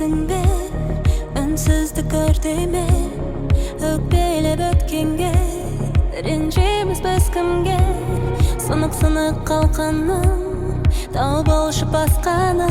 Сезіңбе үнсіздік өртейме өкпелеп өткенге ренжиміз біз кімге сынық қалқаным тау болшы басқаны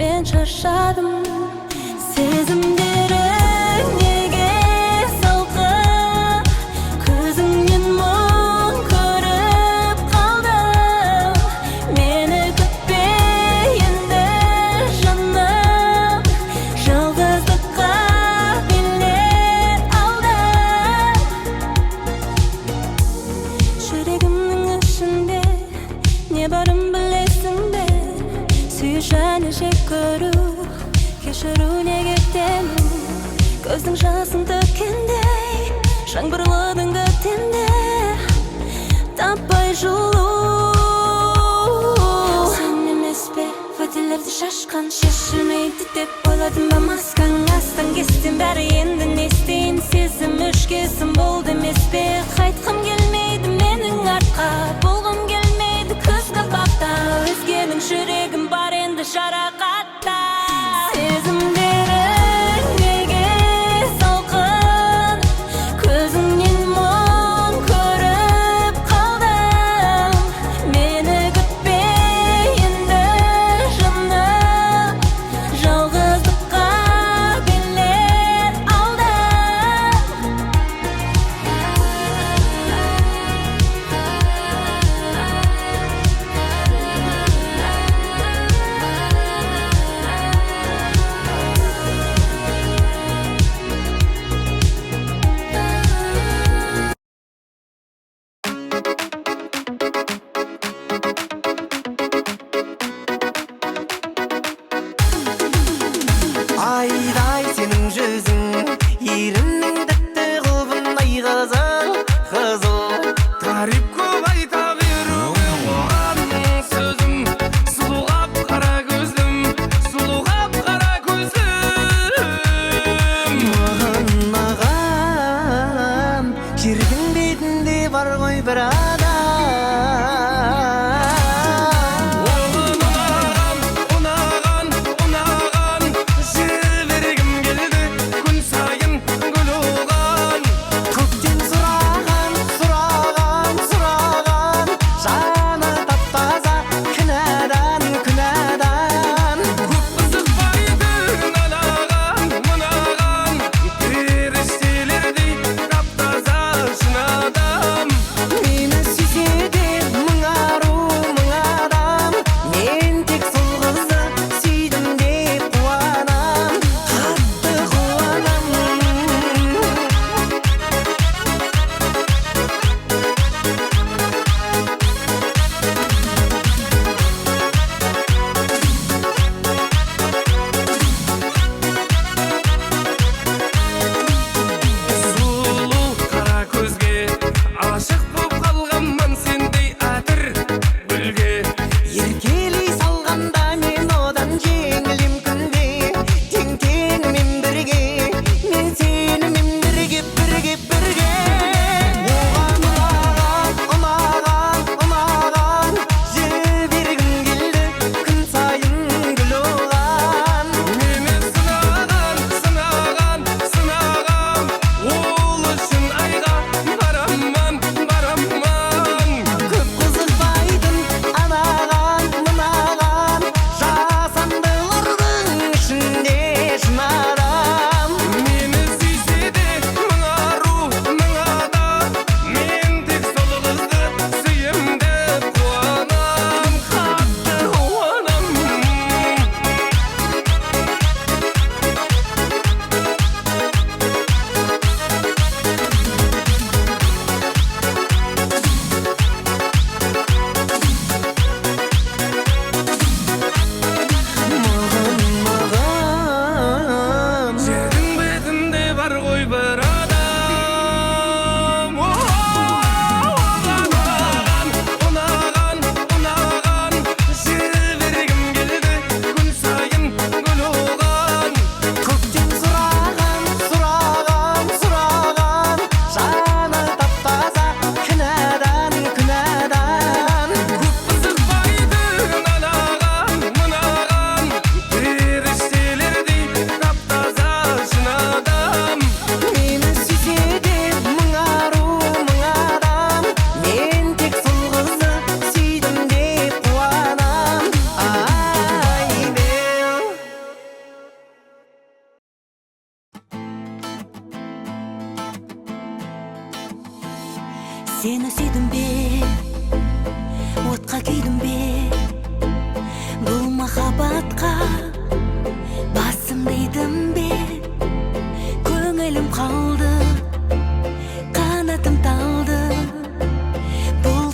мен шаршадым сезімдерің неге салқын көзіңнен мұң көріп қалдым мені күтпе енді жаным жалғыздыққа билет алдым жүрегімнің ішінде не барын білесің бе сүй және жек көру кешіру неге теңің көздің жасын төккендей жаңбырлыдың көктемде таппай жылу сен емес пе уәделерді шашқан шешілмейді деп ойладым ба маскаң астан кестен бәрі енді не істейін сезім өшкесін болды емес пе қайтқым келмейді менің артқа болғым келмейді көз қабақта өзгенің жүрегім бар енді жарақатта сезімдерің неге салқын көзіңнен мұң көріп қалдым мені күтпе енді жаным жалғыздыққа билет алдым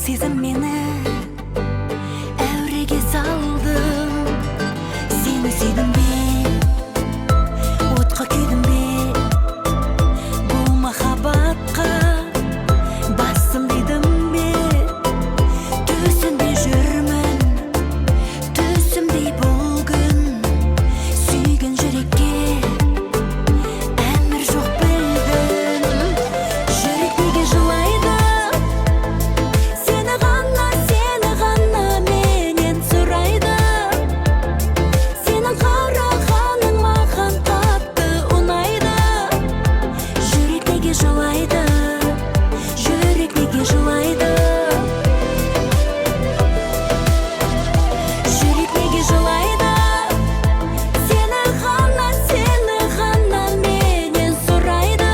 сезім мені әуреге салды. Сені сүйдім бе, отқа күйдім бе, бұл махаббатқа басым дейдім бе. Төсінде жүрмін, төсімдей бұл күн, сүйген жүрекке әмір жоқ білдім. Жүрек неге жылайды, сені ғана менен сұрайды. Сенің қарағаның маған қатты ұнайды. Жүрек неге жылайды, жүрек неге жылайды, жүрек неге жылайды. Сені ғана менен сұрайды.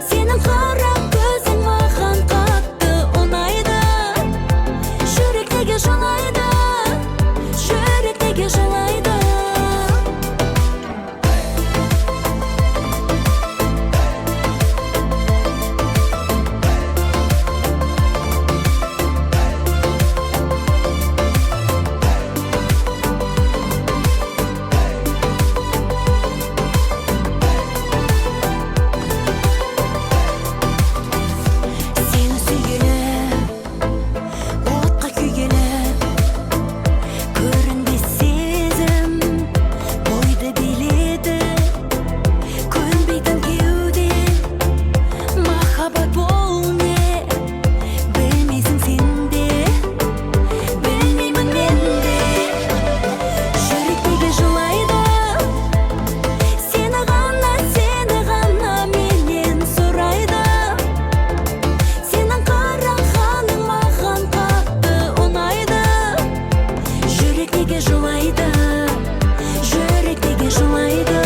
Сенің қара көзің маған қатты ұнайды. Жүрек неге жылайды, жүрек неге жылайды. Сені сүйгелі, отқа күйгелі, көрінбес сезім бойды биледі. Көнбейтін кеуде махаббат бол не, білмейсің сен де, білмеймін мен де. Жүрек неге жылайды, сені ғана менен сұрайды. Сенің қарағаның маған қатты ұнайды. Жүрек неге жылайды, жүрек неге жылайды,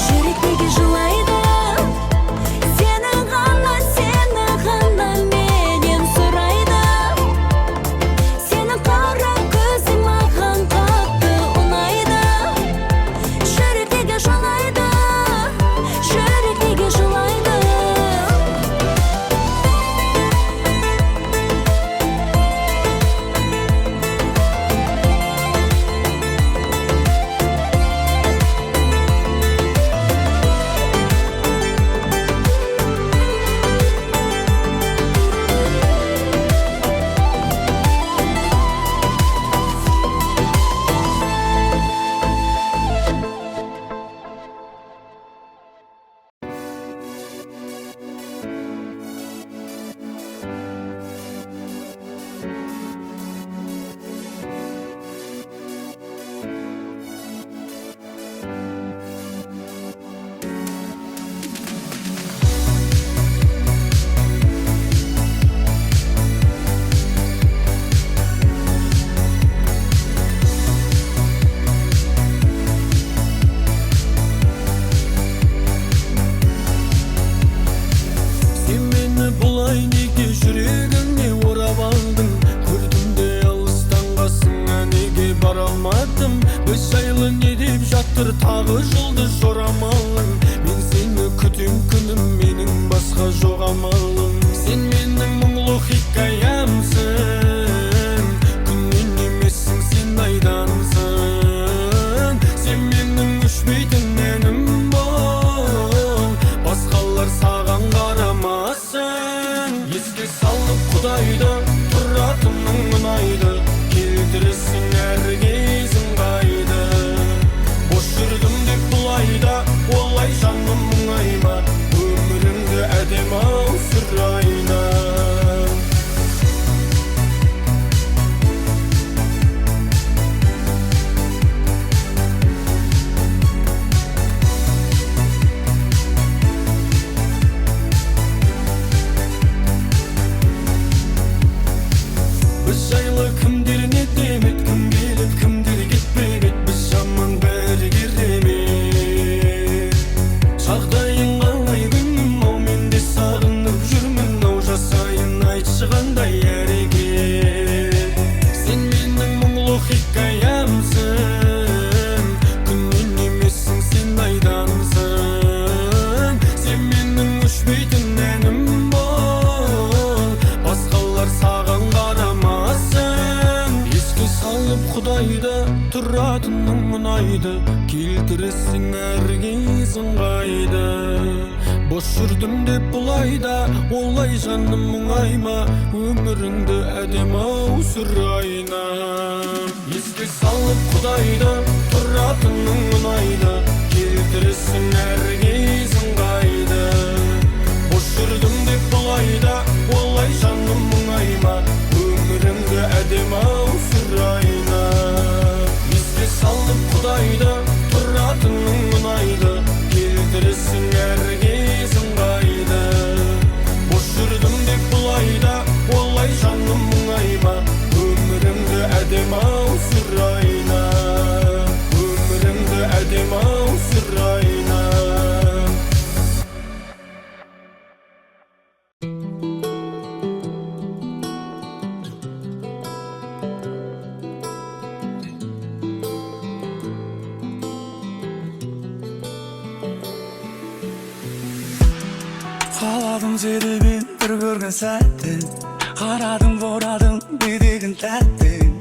жүрек неге жылайды. Сені ғана менен сұрайды. Сенің қара көзің маған қатты ұнайды. Жүрек неге жылайды, жүрек неге жылайды. Сен мені бұлай неге жүрегіңе орап алдың? Көрдім де алыстан қасыңа неге бара алмадым? Біз жайлы не деп жатыр тағы жұлдыз жорамалың? Мен сені күтем күнім, менің басқа жоқ амалым. Сен менің мұңлы хикаямсың, күннен емессің, сен айдансың. Сен менің өшпейтін әнім бол, басқалар саған қарамасын. Еске салып Құдайды, тұратының ұнайды, келтіресің әр кезің қайды. Бош жүрдім деп бұлайда, олай жаным мұңайма, өміріңді әдем-ау сүрайна. Біз жайлы кімдер не демет, кім келет, кімдер кетпемет, біз жаман бәрі керемет. Жағдайың қалай күнім, ау мен де сағын Құдайды келтіресің әр кез ыңғайды. Бош жүрдім деп бұлайда, олай жаным мұңайма, өміріңді әдем-ау сүрайна. Еске салып Құдайды, тұратының ұнайды, келтіресің әр кез ыңғайды. Бош жүрдім деп бұлайда, олай жаным мұңайма, өміріңді әдем-ау сүрайна. Еске салып Құдайды, тұратының ұнайды, келтіресің әр кез ыңғайды. Бош жүрдім деп бұлайда, олай жаным мұңайма, өміріңді әдем-ау сүрайна. Өміріңді әдем-ау сүрайна. Қаладым сені мен бір көрген сәттен, қарадым борадым бедегін тәттен.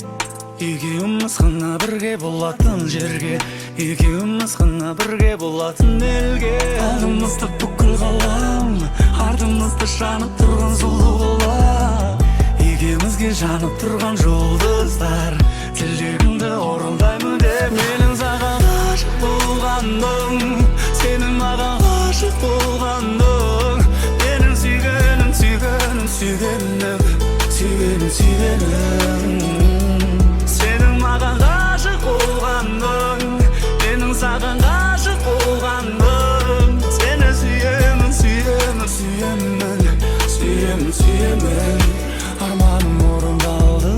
Екеуміз ғана бірге болатын жерге, екеуміз ғана бірге болатын елге. Алдымызды бүкіл ғалам, артымызды жанып тұрған сұлу қала. Екеумізге жанып тұрған жұлдыздар, тілегімді орындаймын деп. Менің саған ғашық болғаным, сенің маған ғашық болғаның. Менің сүйгенім, сүйгенім, сүйгенім, сүйгенім, сүйгенім. Сенің маған ғашық болғаның, менің саған ғашық болғаным. Сені сүйемін, сүйемін, сүйемін, сүйемін, сүйемін. Арманым орындалды,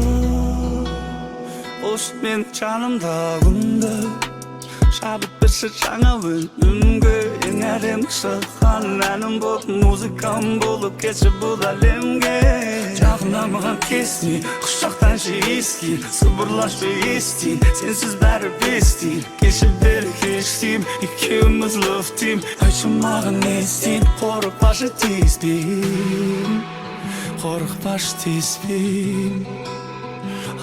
осы мен жанымда күнді. Шабыт берші жаңа өнімге, ең әдемі шыққан әнім болып, музыкам болып кетші бұл әлемге. Жақында маған кесіне, құшақтаншы ескін, сыбырлашы естейін, сенсіз бәрі бестейін. Кеші бері кештейм, екеуміз лөфтейм, айтшы маған не істейін. Қорықпашы тиіспейін, қорықпашы тиіспейін,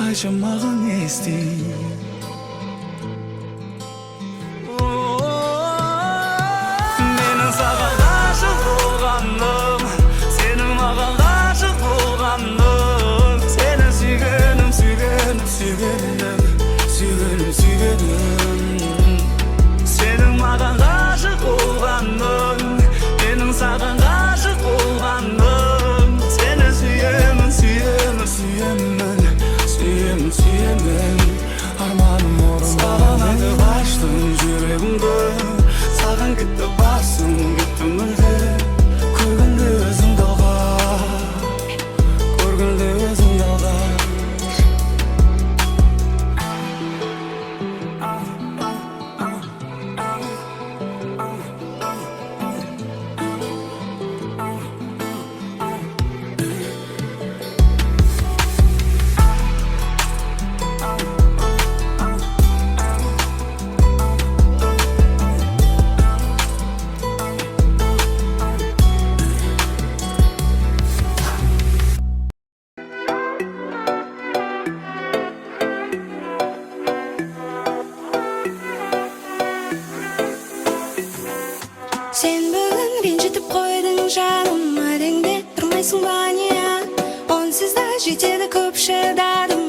айтшы маған не істейін. Саған ғашық болғаным, сенің маған ғашық болғаным. Сені сүйгенім, сүйгенім, сүйгенім, сүйгенім, сүйгенім. Сенің маған ғашық болғаным, менің саған ғашық болғаным. Сені сүйемін, сүйемін, сүйемін, сүйемін, сүйемін. Арманым орындалды. Саған айтып аштым жүрегімді, саған кетті басым, кетті мүлде. Көргенде өзіңді алғаш, көргенде өзіңді алғаш. Sen бүгін ренжітіп қойдың жаным, әліңде тұрмайсың ба не? Онсыз да жетеді көп шыдадым.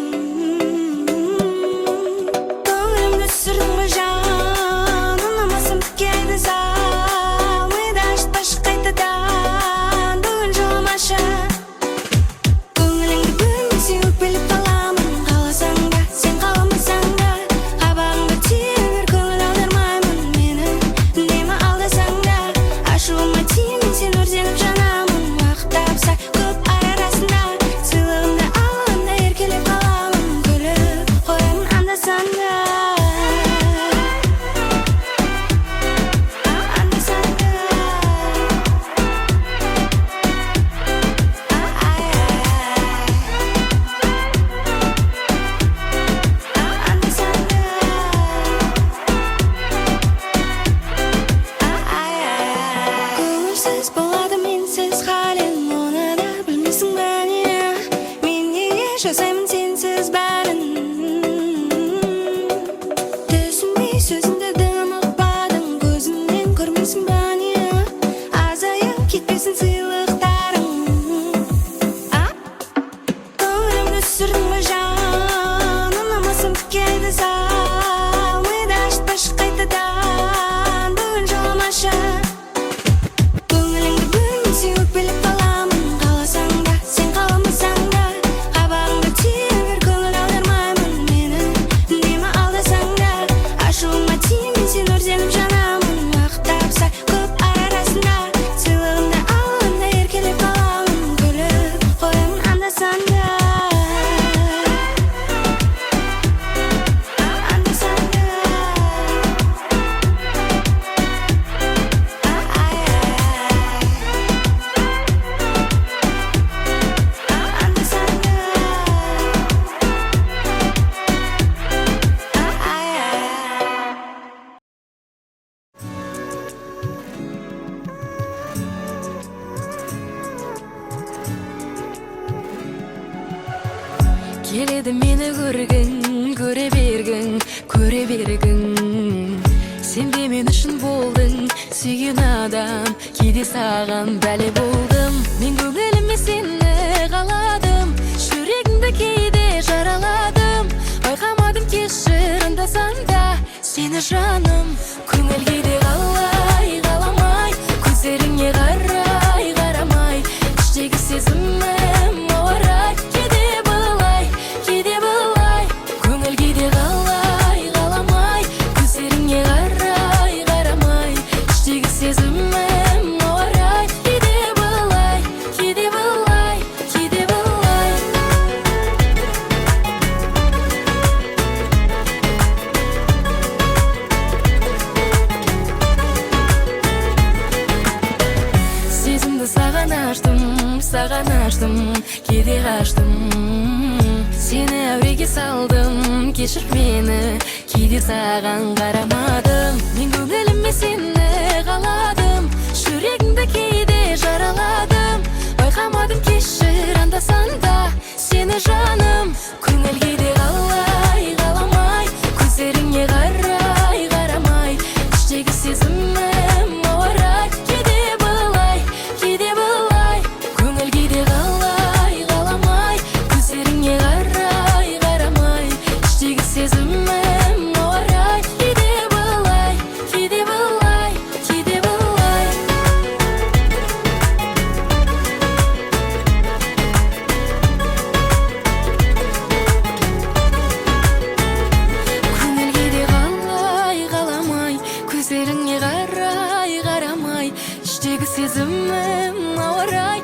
Көңілімді сүрдің ғой жан, ұнамасым келді сал. Мида ашытпашы қайтадан, бүгін жыламашы. Көңіліңді бөлмесе өкпелеп қаламын, қаласаң да, сен қаламасаң да. Қабағыңды түйе бер, көңіл аудармаймын, мені үнемі алдасаң да. Ашуыма тиемін, сен өртеніп жанамын, уақыт тапса көп ай арасында. Сыйлығымды алғанда еркелеп қаламын, күліп қоямын анда-санда. Анда-санда. Көңілсіз болады менсіз халің, оны да білмейсің бе не? Мен неге жасаймын сенсіз бәрін? Түсінбей келеді мені көргің, көре бергің, көре бергің. Сен де мен үшін болдың, сүйген адам, кейде саған бәле болдым. Мен көңіліме сені қаладым, жүрегіңді кейде жараладым. Байқамадым кешір анда-санда да сені жаным. Көңіл кейде қалай қаламай, көздеріңе қарай қарамай, іштегі сезімім ауырай, кейде былай, кейде былай. Көңіл кейде қалай қаламай, көздеріңе қарай қарамай, іштегі сезімім ауырай, кейде былай, кейде былай, кейде былай. Сезімді саған аштым, кейде қаштым. Сені әуреге салдым, кешір мені, кейде саған қарамадым. Мен көңіліме сені қаладым, жүрегіңді кейде жараладым. Байқамадым кешір анда-санда сені жаным. Көңіл кейде қалай қаламай, көздеріңе қарай қарамай, іштегі сезімім ауырай, кейде былай, кейде былай. Көңіл кейде қалай қаламай, көздеріңе қарай қарамай, іштегі сезімім ауырай, кейде былай, кейде былай, кейде былай. Көңіл кейде қалай қаламай, көздеріңе қарай қарамай, іштегі сезімім ауырай,